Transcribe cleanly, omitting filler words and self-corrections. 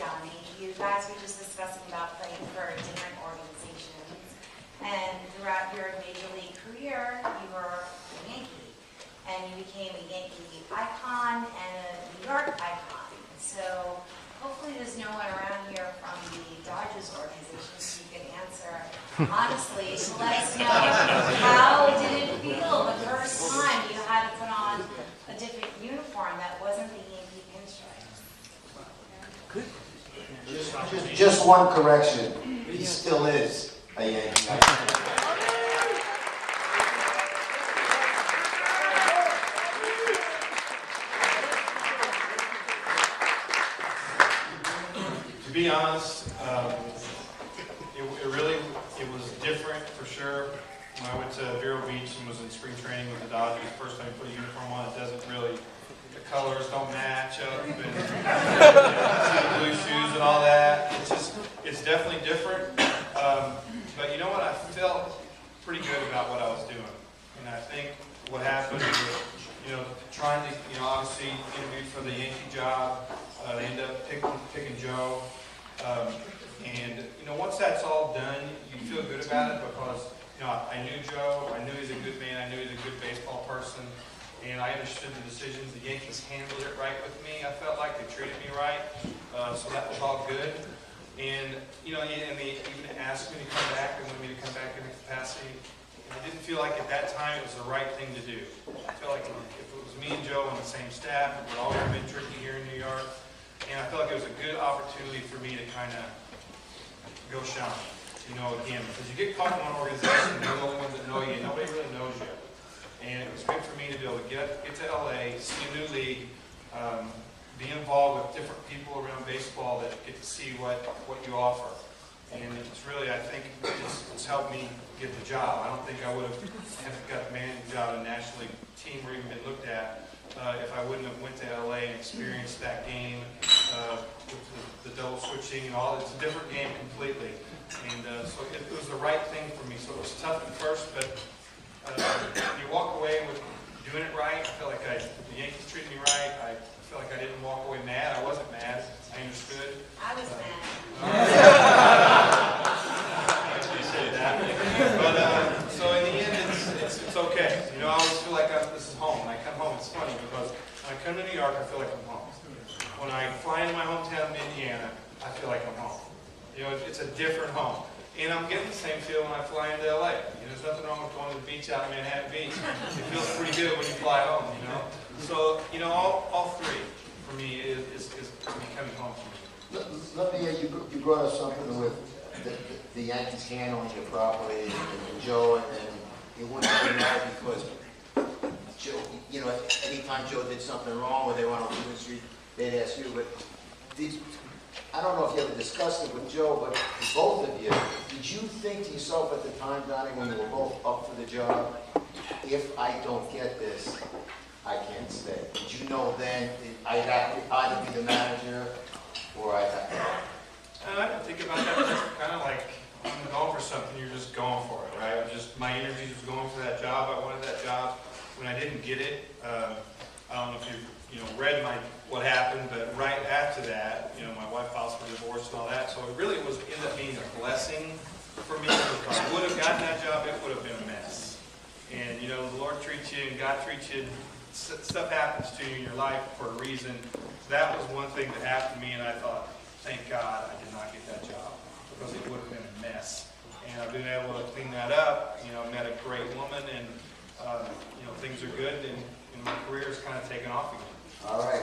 Donnie. You guys were just discussing about playing for different organizations, and throughout your major league career, you were a Yankee, and you became a Yankee icon and a New York icon. So hopefully there's no one around here from the Dodgers organization so you can answer honestly to let us know how did it feel the first time you had to put on a different uniform that wasn't the Yankee pinstripes. Just one correction. He still is a Yankee. To be honest, it was different for sure. When I went to Vero Beach and was in spring training with the Dodgers, first time I put a uniform on, it doesn't really, the colors don't match up, and blue shoes and all that. It's definitely different. But you know what? I felt pretty good about what I was doing. And I think what happened was, trying to, obviously interviewed for the Yankee job. They ended up picking Joe. Once that's all done, you feel good about it because, I knew Joe, I knew he's a good man, I knew he's a good baseball person, and I understood the decisions. The Yankees handled it right with me. I felt like they treated me right, so that was all good. And, and they even asked me to come back, they wanted me to come back in the capacity. And I didn't feel like at that time it was the right thing to do. I felt like if it was me and Joe on the same staff, it would always have been tricky here in New York. And I felt like it was a good opportunity for me to kind of go shine, again, because you get caught in one organization, they're the only ones that know you, nobody really knows you. And it was good for me to be able to get to LA, see a new league, be involved with different people around baseball that get to see what you offer. And it's really, I think, it's helped me get the job. I don't think I would have got the managing job in a National League team or even been looked at if I wouldn't have went to LA and experienced that game, the double switching and all. It's a different game completely. And so it was the right thing for me. So it was tough at first, but you walk away with doing it right. I felt like the Yankees treated me right. I felt like I didn't walk away mad. I wasn't mad. I understood. I was mad. You say that. But so in the end, it's okay. I always feel like this is home. When I come home, it's funny because when I come to New York, I feel like I'm home. When I fly into my hometown of Indiana, I feel like I'm home. It's a different home. And I'm getting the same feel when I fly into LA. There's nothing wrong with going to the beach out in Manhattan Beach. It feels pretty good when you fly home, So, all three for me is becoming home for me. Let me, you brought up something with the Yankees handling it properly, and Joe, and it wouldn't be right because Joe, anytime Joe did something wrong or they were on a losing streak, they'd ask you, but I don't know if you ever discussed it with Joe, but both of you, did you think to yourself at the time, Donnie, when you were both up for the job, if I don't get this, I can't stay? Did you know then I'd have to either be the manager or I'd have to? I didn't think about that. It's kind of like when you're going for something, you're just going for it, right? My energy was going for that job. I wanted that job. When I didn't get it, I don't know if you read what happened, but right after that, my wife filed for divorce and all that. So it really ended up being a blessing for me. If I would have gotten that job, it would have been a mess. And the Lord treats you and God treats you. Stuff happens to you in your life for a reason. That was one thing that happened to me, and I thought, thank God I did not get that job because it would have been a mess. And I've been able to clean that up. Met a great woman, and things are good, and my career is kind of taken off again. All right.